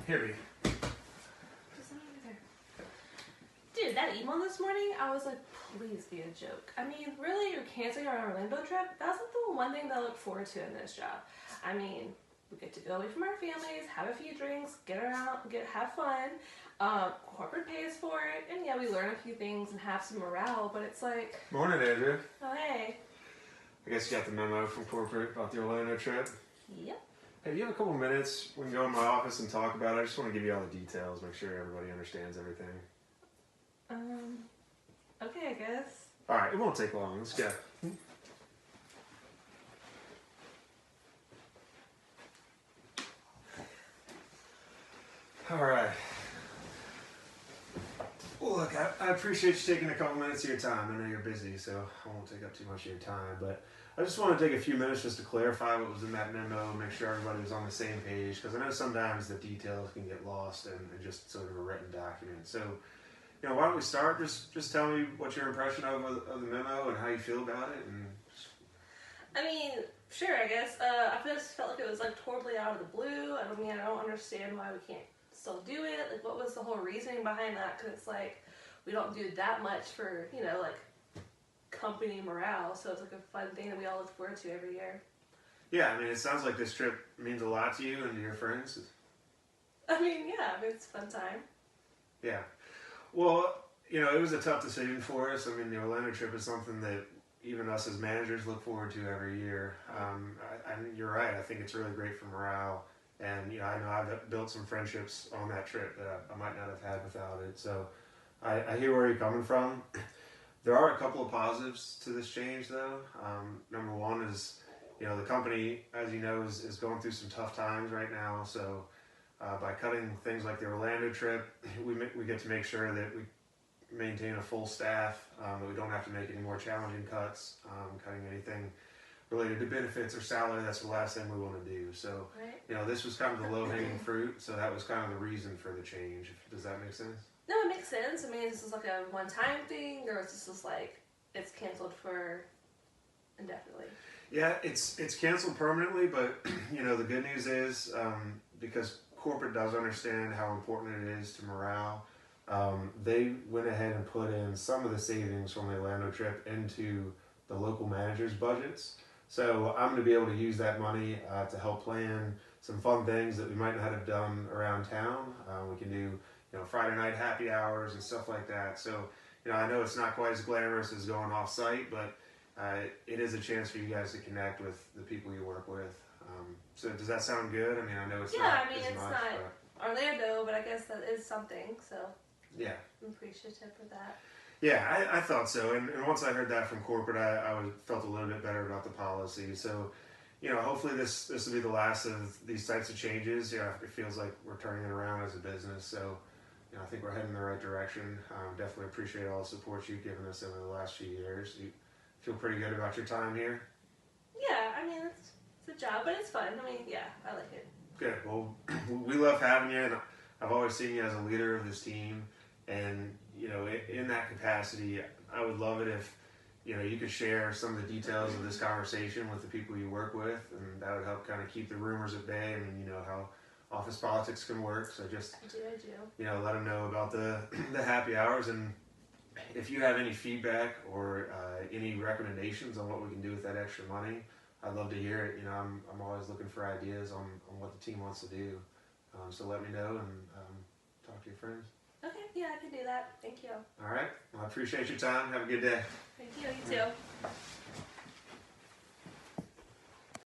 Here we. Just not over there. Dude, that email this morning, I was like, please be a joke. I mean, really, you're canceling our Orlando trip? That's like the one thing that I look forward to in this job. I mean, we get to go away from our families, have a few drinks, get around, have fun. Corporate pays for it, and yeah, we learn a few things and have some morale, but it's like... Morning, Andrew. Oh, hey. I guess you got the memo from corporate about the Orlando trip. Yep. Hey, you have a couple minutes? We can go in my office and talk about it. I just want to give you all the details, make sure everybody understands everything. Okay, I guess. All right, it won't take long. Let's go. All right. Well, look, I appreciate you taking a couple minutes of your time. I know you're busy, so I won't take up too much of your time, but I just want to take a few minutes just to clarify what was in that memo, make sure everybody was on the same page, because I know sometimes the details can get lost in just sort of a written document. So, you know, why don't we start? Just tell me what your impression of the memo and how you feel about it. And I mean, sure, I guess. I just felt like it was like totally out of the blue. I don't understand why we can't still do it. Like, what was the whole reasoning behind that? Because it's like, we don't do that much for, you know, like, company morale. So it's like a fun thing that we all look forward to every year. Yeah, I mean, it sounds like this trip means a lot to you and to your friends. I mean, yeah, it's a fun time. Yeah. Well, you know, it was a tough decision for us. I mean, the Orlando trip is something that even us as managers look forward to every year. You're right. I think it's really great for morale. And, you know, I know I've built some friendships on that trip that I might not have had without it. So I hear where you're coming from. There are a couple of positives to this change, though. Number one is, you know, the company, as you know, is going through some tough times right now. So by cutting things like the Orlando trip, we get to make sure that we maintain a full staff, that we don't have to make any more challenging cuts, cutting anything related to benefits or salary. That's the last thing we want to do. So, right. You know, this was kind of the low-hanging fruit, so that was kind of the reason for the change. Does that make sense? No, it makes sense. I mean, is this like a one-time thing, or is this just like it's canceled for indefinitely? Yeah, it's canceled permanently, but, you know, the good news is, because corporate does understand how important it is to morale, they went ahead and put in some of the savings from the Orlando trip into the local managers' budgets. So I'm going to be able to use that money to help plan some fun things that we might not have done around town. We can do, you know, Friday night happy hours and stuff like that. So, you know, I know it's not quite as glamorous as going off-site, but it is a chance for you guys to connect with the people you work with. So does that sound good? I mean, I know it's not I mean, as it's much, not Orlando, but I guess that is something, so yeah, I'm appreciative of that. Yeah, I thought so, and once I heard that from corporate, I felt a little bit better about the policy. So, you know, hopefully this will be the last of these types of changes. Yeah, it feels like we're turning it around as a business, so, you know, I think we're heading in the right direction. Definitely appreciate all the support you've given us over the last few years. You feel pretty good about your time here? Yeah, I mean, it's a job, but it's fun. I mean, yeah, I like it. Good. Well, we love having you, and I've always seen you as a leader of this team. And, you know, in that capacity, I would love it if, you know, you could share some of the details of this conversation with the people you work with, and that would help kind of keep the rumors at bay. I mean, you know how office politics can work, so just, I do. you know, let them know about the happy hours, and if you have any feedback or any recommendations on what we can do with that extra money, I'd love to hear it. You know, I'm always looking for ideas on what the team wants to do, so let me know and talk to your friends. Okay, yeah, I can do that. Thank you. All right. Well, I appreciate your time. Have a good day. Thank you. You too.